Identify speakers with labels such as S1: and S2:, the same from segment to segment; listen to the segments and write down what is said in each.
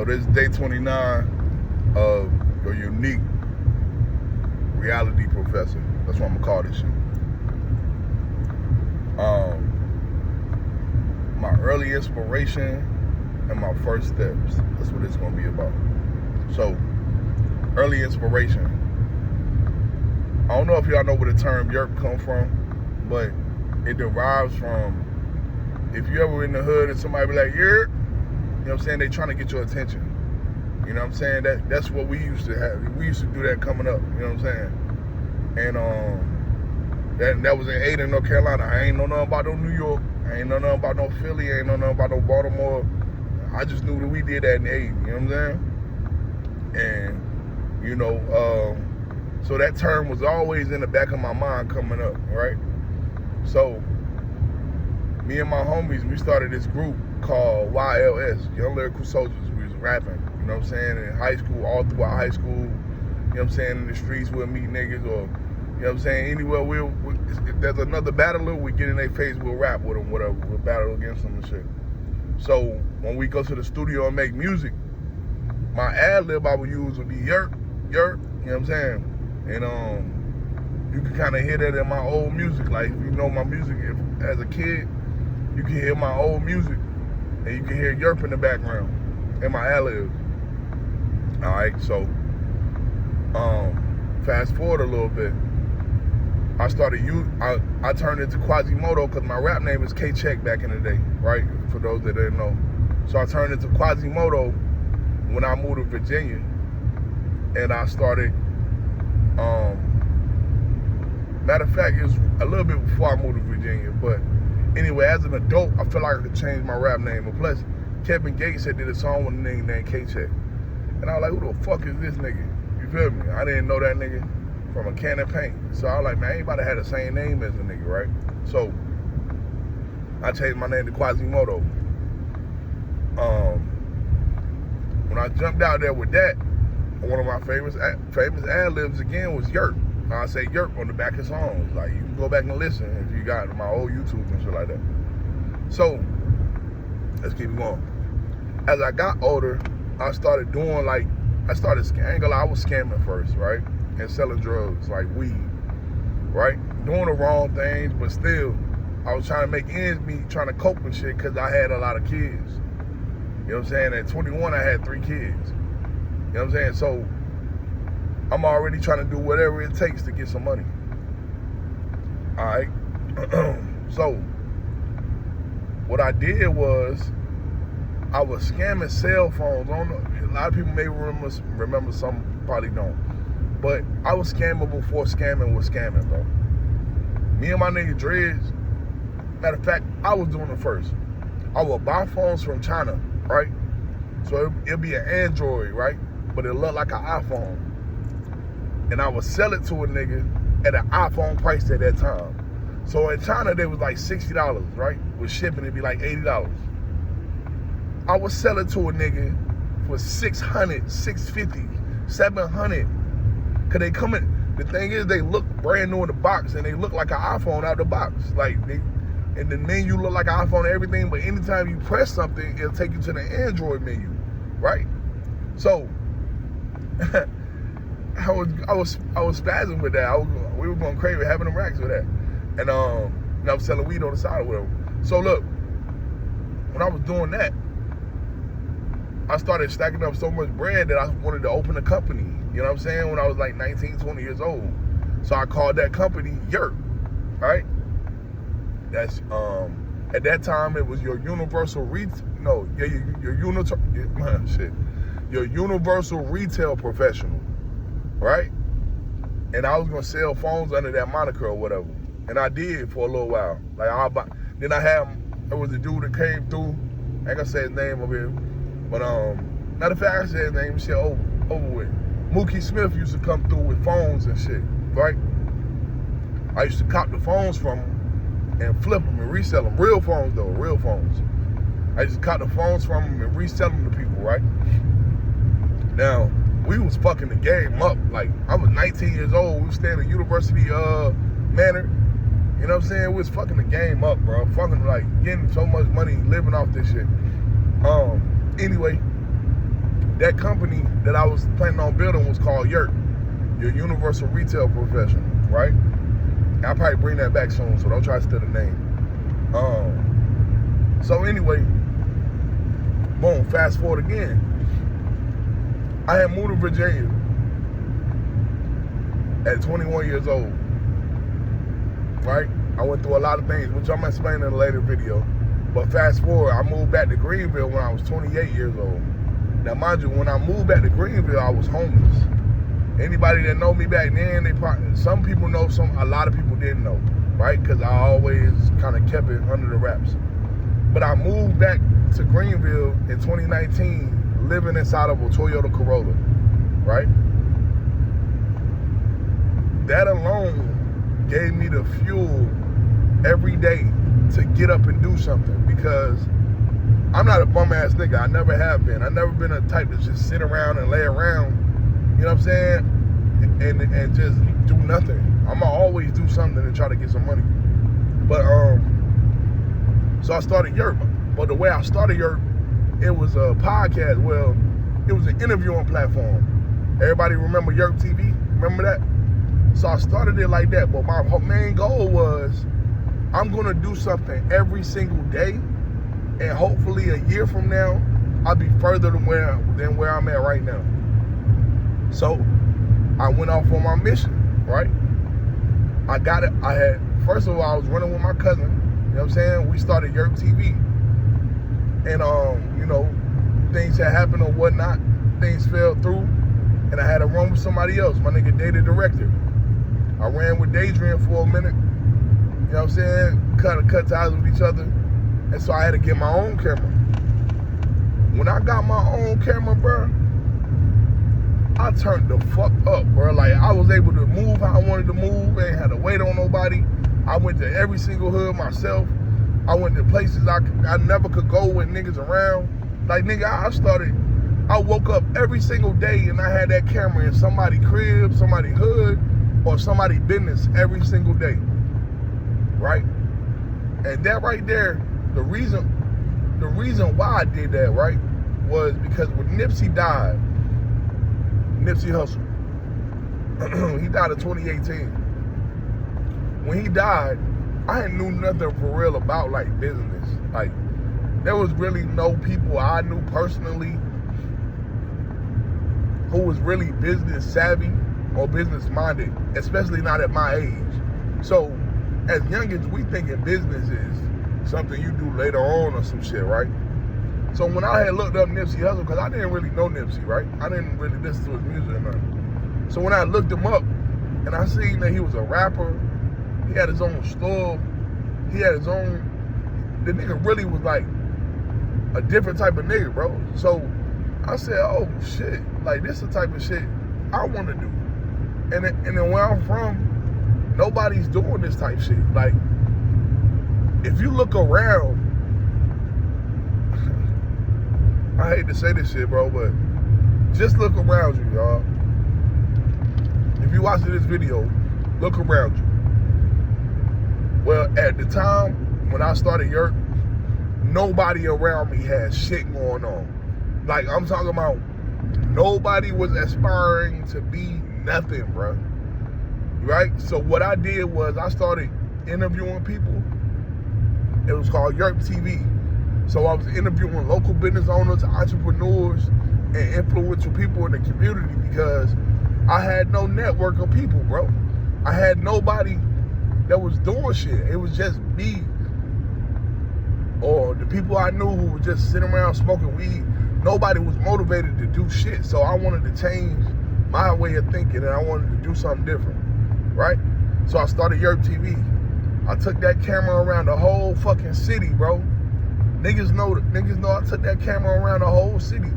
S1: So this is day 29 of your unique reality professor. That's what I'm gonna call this shit. My early inspiration and my first steps. That's what it's gonna be about. So, early inspiration. I don't know if y'all know where the term YURP come from, but it derives from, if you ever in the hood and somebody be like, YURP, you know what I'm saying? They trying to get your attention. You know what I'm saying? That's what we used to have. We used to do that coming up, you know what I'm saying? And that was in Ada, North Carolina. I ain't know nothing about no New York. I ain't know nothing about no Philly. I ain't know nothing about no Baltimore. I just knew that we did that in the 80s, you know what I'm saying? And, you know, so that term was always in the back of my mind coming up, right? So, me and my homies, we started this group called YLS, Young Lyrical Soldiers. We was rapping, you know what I'm saying, in high school, all throughout high school, you know what I'm saying, in the streets we'll meet niggas, or, you know what I'm saying, anywhere if there's another battler, we get in their face, we'll rap with them, whatever, we'll battle against them and shit. So, when we go to the studio and make music, my ad-lib I would use would be YURP, you know what I'm saying? And you can kind of hear that in my old music. Like, if you know my music as a kid, you can hear my old music, and you can hear YURP in the background, in my ad-libs. All right, so fast forward a little bit. I turned into Quasimodo because my rap name is K-Check back in the day, right? For those that didn't know. So I turned into Quasimodo when I moved to Virginia, and I started, matter of fact, it was a little bit before I moved to Virginia, but anyway, as an adult, I felt like I could change my rap name. And plus, Kevin Gates had did a song with a nigga named K-Check. And I was like, who the fuck is this nigga? You feel me? I didn't know that nigga from a can of paint. So I was like, man, anybody had the same name as a nigga, right? So I changed my name to Quasimodo. When I jumped out there with that, one of my famous ad-libs again was YURP. I say YURP on the back of songs. Like, you can go back and listen if you got my old YouTube and shit like that. So, let's keep it going. As I got older, I started doing I ain't gonna lie, I was scamming first, right? And selling drugs, like weed, right? Doing the wrong things, but still, I was trying to make ends meet, trying to cope with shit, because I had a lot of kids. You know what I'm saying? At 21, I had 3 kids. You know what I'm saying? So, I'm already trying to do whatever it takes to get some money. All right? So, what I did was, I was scamming cell phones. I don't know, a lot of people may remember, some probably don't. But I was scamming before scamming was scamming, bro. Me and my nigga Dreads, matter of fact, I was doing it first. I would buy phones from China, right? So it'll be an Android, right? But it looked like an iPhone. And I would sell it to a nigga at an iPhone price at that time. So in China, they was like $60, right? With shipping, it'd be like $80. I would sell it to a nigga for $600, $650, $700. Cause they come in, the thing is they look brand new in the box, and they look like an iPhone out the box. Like, and the menu look like an iPhone and everything, but anytime you press something, it'll take you to the Android menu, right? So, I was spazzing with that. We were going crazy, having them racks with that. And I was selling weed on the side or whatever. So look, when I was doing that, I started stacking up so much bread that I wanted to open a company. You know what I'm saying? When I was like 19, 20 years old. So I called that company YURP, right? That's, at that time it was your universal your universal retail professional, right? And I was gonna sell phones under that moniker or whatever. And I did for a little while. Like, there was a dude that came through, I ain't gonna say his name over here, but matter of fact, I said his name, shit over with. Mookie Smith used to come through with phones and shit, right? I used to cop the phones from him and flip them and resell them. Real phones though, real phones. I used to cop the phones from him and resell them to people, right? Now, we was fucking the game up. Like, I was 19 years old. We was staying at University Manor. You know what I'm saying? We was fucking the game up, bro. Fucking, like, getting so much money, living off this shit. Anyway, that company that I was planning on building was called YURP, your Universal Retail Professional, right? I'll probably bring that back soon, so don't try to steal the name. So anyway, boom, fast forward again. I had moved to Virginia at 21 years old, right? I went through a lot of things, which I'm gonna explain in a later video. But fast forward, I moved back to Greenville when I was 28 years old. Now, mind you, when I moved back to Greenville, I was homeless. Anybody that know me back then, some people know, a lot of people didn't know, right? Because I always kind of kept it under the wraps. But I moved back to Greenville in 2019, living inside of a Toyota Corolla, right? That alone gave me the fuel every day to get up and do something, because I'm not a bum ass nigga. I never have been. I've never been a type to just sit around and lay around, you know what I'm saying, and just do nothing. I'ma always do something to try to get some money. But so I started YURP. But the way I started YURP, it was a podcast. Well, it was an interviewing platform. Everybody remember YURP TV? Remember that? So I started it like that. But my main goal was, I'm gonna do something every single day, and hopefully a year from now, I'll be further than where I'm at right now. So I went off on my mission, right? I got it. First of all, I was running with my cousin. You know what I'm saying? We started YURP TV. And you know, things had happened or whatnot. Things fell through. And I had to run with somebody else, my nigga Data Director. I ran with Daydream for a minute. You know what I'm saying? Cut ties with each other. And so I had to get my own camera. When I got my own camera, bro, I turned the fuck up, bro. Like, I was able to move how I wanted to move. Ain't had to wait on nobody. I went to every single hood myself. I went to places I never could go with niggas around. Like, nigga, I woke up every single day and I had that camera in somebody's crib, somebody's hood, or somebody's business every single day, right? And that right there, the reason why I did that, right, was because when Nipsey died, Nipsey Hussle, he died in 2018. When he died, I knew nothing for real about like business. Like, there was really no people I knew personally who was really business savvy or business minded, especially not at my age. So as youngins, we thinking business is something you do later on or some shit, right? So when I had looked up Nipsey Hussle, because I didn't really know Nipsey, right? I didn't really listen to his music or nothing. So when I looked him up and I seen that he was a rapper, he had his own store, he had his own, the nigga really was like a different type of nigga, bro. So I said, oh shit, like this is the type of shit I want to do. And then where I'm from, nobody's doing this type shit. Like, if you look around, I hate to say this shit, bro, but just look around you, y'all. If you watching this video, look around you. Well, at the time when I started YURP, nobody around me had shit going on. Like, I'm talking about nobody was aspiring to be nothing, bro. Right? So what I did was I started interviewing people. It was called YURP TV. So I was interviewing local business owners, entrepreneurs, and influential people in the community because I had no network of people, bro. I had nobody that was doing shit. It was just me or the people I knew who were just sitting around smoking weed. Nobody was motivated to do shit. So I wanted to change my way of thinking and I wanted to do something different, right? So I started YURP TV. I took that camera around the whole fucking city, bro. Niggas know I took that camera around the whole city. You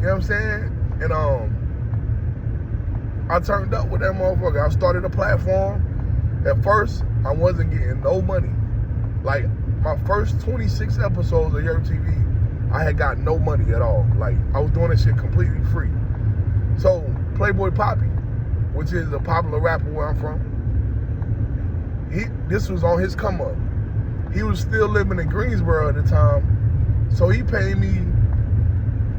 S1: know what I'm saying? And I turned up with that motherfucker. I started a platform. At first, I wasn't getting no money. Like, my first 26 episodes of YURP TV, I had got no money at all. Like, I was doing this shit completely free. So, Playboy Poppy, which is a popular rapper where I'm from, this was on his come up. He was still living in Greensboro at the time, so he paid me,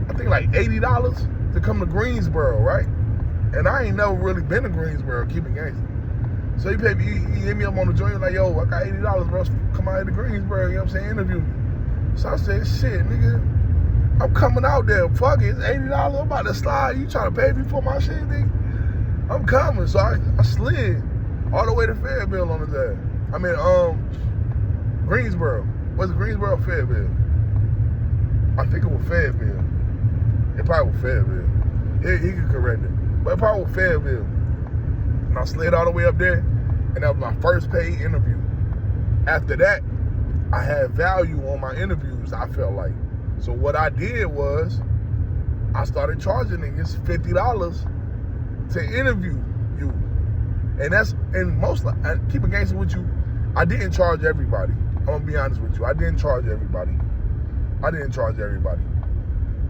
S1: I think like $80 to come to Greensboro, right? And I ain't never really been to Greensboro, keeping gangster. So he paid me, he hit me up on the joint, like, yo, I got $80, bro, come out here to Greensboro, you know what I'm saying, interview me. So I said, shit, nigga, I'm coming out there, fuck it, it's $80, I'm about to slide, you trying to pay me for my shit, nigga? I'm coming. So I slid all the way to Fayetteville on his ass. I mean, Greensboro. Was it Greensboro or Fayetteville? I think it was Fayetteville. It probably was Fayetteville. He could correct it. But it probably was Fayetteville. And I slid all the way up there, and that was my first paid interview. After that, I had value on my interviews, I felt like. So what I did was, I started charging niggas $50 to interview you. And mostly, keep it gangster with you, I didn't charge everybody. I'm gonna be honest with you. I didn't charge everybody.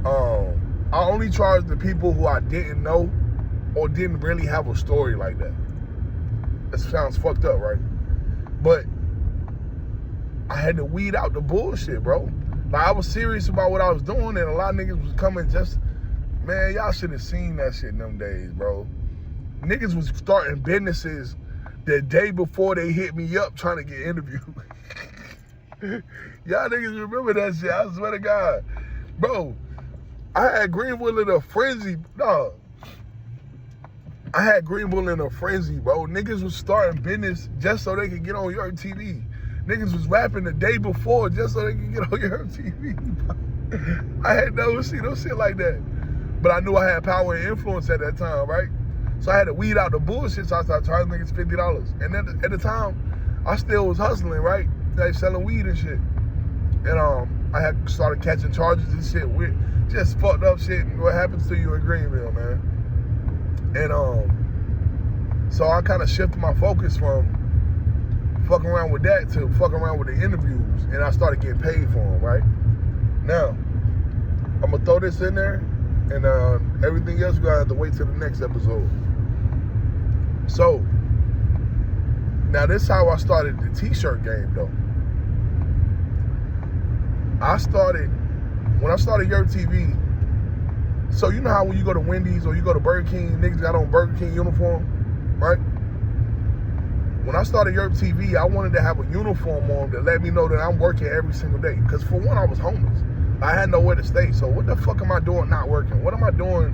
S1: I only charged the people who I didn't know or didn't really have a story like that. That sounds fucked up, right? But I had to weed out the bullshit, bro. Like, I was serious about what I was doing, and a lot of niggas was coming just, man, y'all should have seen that shit in them days, bro. Niggas was starting businesses the day before they hit me up trying to get interviewed. Y'all niggas remember that shit, I swear to God. Bro, I had Greenville in a frenzy, dog. I had Greenville in a frenzy, bro. Niggas was starting business just so they could get on YURP TV. Niggas was rapping the day before just so they could get on YURP TV. I had never seen no shit like that. But I knew I had power and influence at that time, right? So I had to weed out the bullshit, so I started charging niggas $50. And at the time, I still was hustling, right? Like selling weed and shit. And I had started catching charges and shit with just fucked up shit and what happens to you in Greenville, man. And so I kind of shifted my focus from fucking around with that to fucking around with the interviews, and I started getting paid for them, right? Now, I'm gonna throw this in there, and everything else you're gonna have to wait till the next episode. So, now this is how I started the t-shirt game though. When I started YURP TV, so you know how when you go to Wendy's or you go to Burger King, niggas got on Burger King uniform, right? When I started YURP TV, I wanted to have a uniform on that let me know that I'm working every single day. Because for one, I was homeless. I had nowhere to stay. So what the fuck am I doing not working? What am I doing?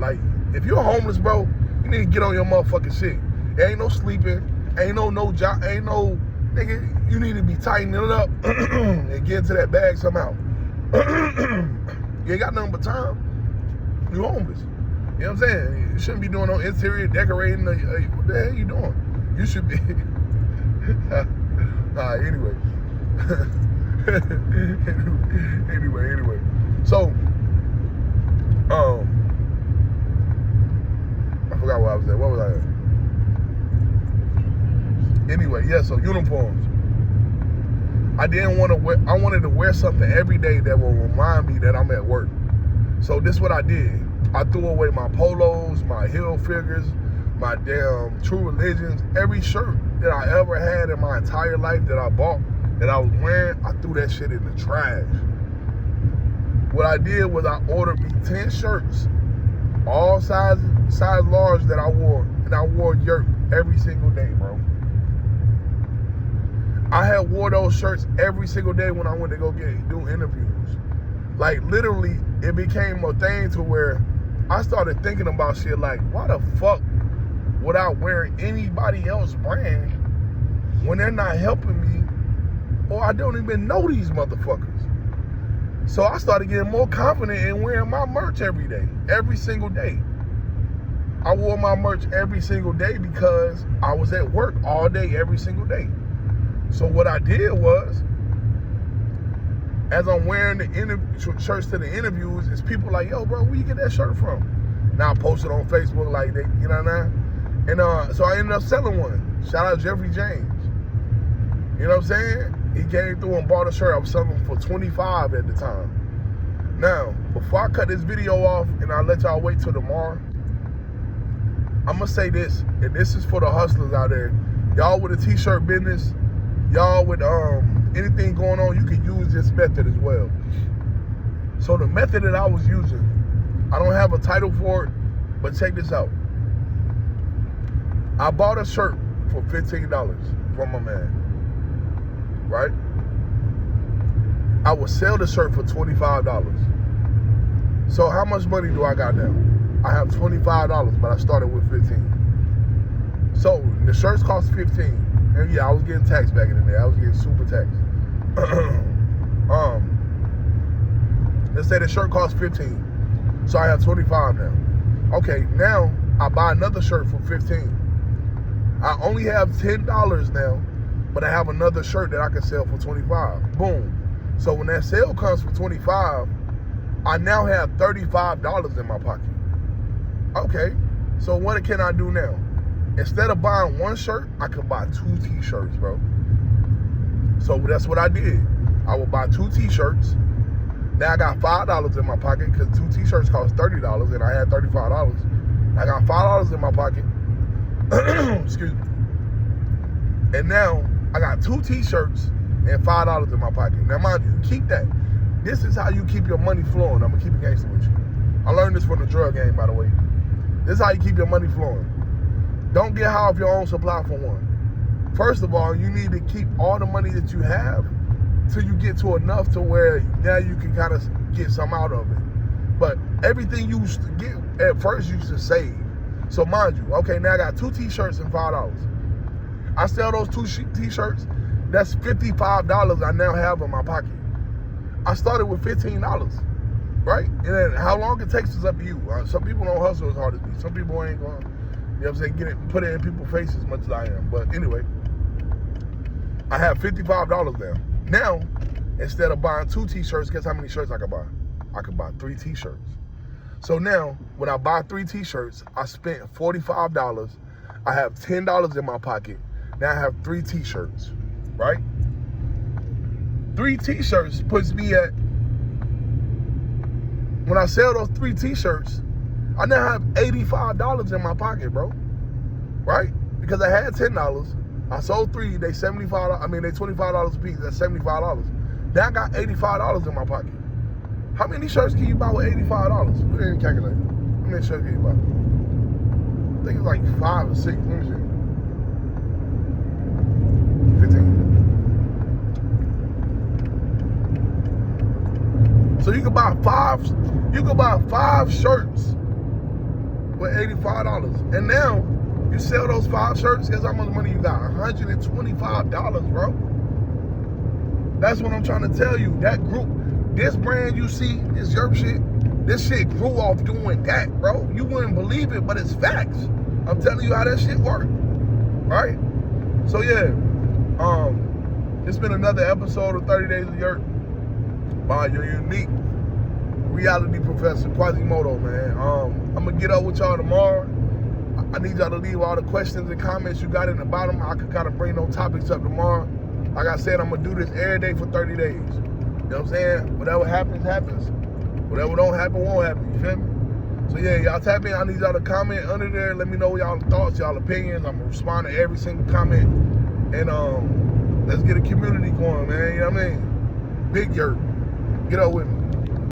S1: Like, if you're homeless, bro, you need to get on your motherfucking shit. There ain't no sleeping. Ain't no job. Ain't no, nigga, you need to be tightening it up and get into that bag somehow. You ain't got nothing but time. You homeless. You know what I'm saying? You shouldn't be doing no interior decorating. What the hell you doing? You should be. Anyway. anyway. So, I forgot where I was at. What was I at? Anyway, yeah, so uniforms. I wanted to wear something every day that will remind me that I'm at work. So this is what I did. I threw away my polos, my heel figures, my damn True Religions, every shirt that I ever had in my entire life that I bought, that I was wearing, I threw that shit in the trash. What I did was I ordered me 10 shirts, all size large that I wore, and I wore YURP every single day, bro. I had wore those shirts every single day when I went to go do interviews. Like, literally, it became a thing to where I started thinking about shit like, why the fuck would I wear anybody else's brand when they're not helping me, or I don't even know these motherfuckers? So I started getting more confident in wearing my merch every day, every single day. I wore my merch every single day because I was at work all day, every single day. So what I did was, as I'm wearing the shirts to the interviews, it's people like, yo, bro, where you get that shirt from? Now I post it on Facebook, like, they, you know what I mean? And so I ended up selling one. Shout out Jeffrey James. You know what I'm saying? He came through and bought a shirt. I was selling for $25 at the time. Now, before I cut this video off and I let y'all wait till tomorrow, I'm gonna say this, and this is for the hustlers out there. Y'all with a t-shirt business, y'all with anything going on, you can use this method as well. So the method that I was using, I don't have a title for it, but check this out. I bought a shirt for $15 from my man, right? I would sell the shirt for $25. So how much money do I got now? I have $25, but I started with $15. So the shirts cost $15. And yeah, I was getting taxed back in the day. I was getting super taxed. Let's say the shirt costs $15. So I have $25 now. Okay, now I buy another shirt for $15. I only have $10 now, but I have another shirt that I can sell for $25. Boom. So when that sale comes for $25, I now have $35 in my pocket. Okay, so what can I do now? Instead of buying one shirt, I could buy 2 t-shirts, bro. So that's what I did. I would buy 2 t-shirts. Now I got $5 in my pocket because 2 t-shirts cost $30 and I had $35. I got $5 in my pocket. Excuse me. And now I got 2 t-shirts and $5 in my pocket. Now mind you, keep that. This is how you keep your money flowing. I'm gonna keep it gangster with you. I learned this from the drug game, by the way. This is how you keep your money flowing. Don't get high off your own supply for one. First of all, you need to keep all the money that you have till you get to enough to where now you can kind of get some out of it. But everything you used to get at first, you used to save. So mind you, okay, now I got 2 t-shirts and $5. I sell those 2 t-shirts, that's $55 I now have in my pocket. I started with $15, right? And then how long it takes is up to you. Some people don't hustle as hard as me. Some people ain't going, you know what I'm saying, put it in people's faces as much as I am. But anyway, I have $55 now. Now, instead of buying 2 t-shirts, guess how many shirts I could buy? I could buy 3 t-shirts. So now, when I buy 3 t-shirts, I spent $45. I have $10 in my pocket. Now I have 3 t-shirts, right? 3 t-shirts puts me at, when I sell those 3 t-shirts, I now have $85 in my pocket, bro. Right? Because I had $10. I sold 3, they $75, I mean, they $25 a piece, that's $75. Now I got $85 in my pocket. How many shirts can you buy with $85? Put it in the calculator. How many shirts can you buy? I think it's like 5 or 6, let me see. 15. So you can buy 5 shirts with $85. And now you sell those 5 shirts, guess how much money you got? $125, bro. That's what I'm trying to tell you. That group, this brand you see, this YURP shit, this shit grew off doing that, bro. You wouldn't believe it, but it's facts. I'm telling you how that shit worked, right? So yeah, it's been another episode of 30 Days of YURP by your unique reality professor, Quasimodo, man. I'm gonna get up with y'all tomorrow. I need y'all to leave all the questions and comments you got in the bottom. I could kind of bring those topics up tomorrow. Like I said, I'm gonna do this every day for 30 days. You know what I'm saying? Whatever happens, happens. Whatever don't happen, won't happen. You feel me? So yeah, y'all tap in. I need y'all to comment under there. Let me know y'all thoughts, y'all opinions. I'm gonna respond to every single comment. And let's get a community going, man. You know what I mean? Big YURP. Get up with me.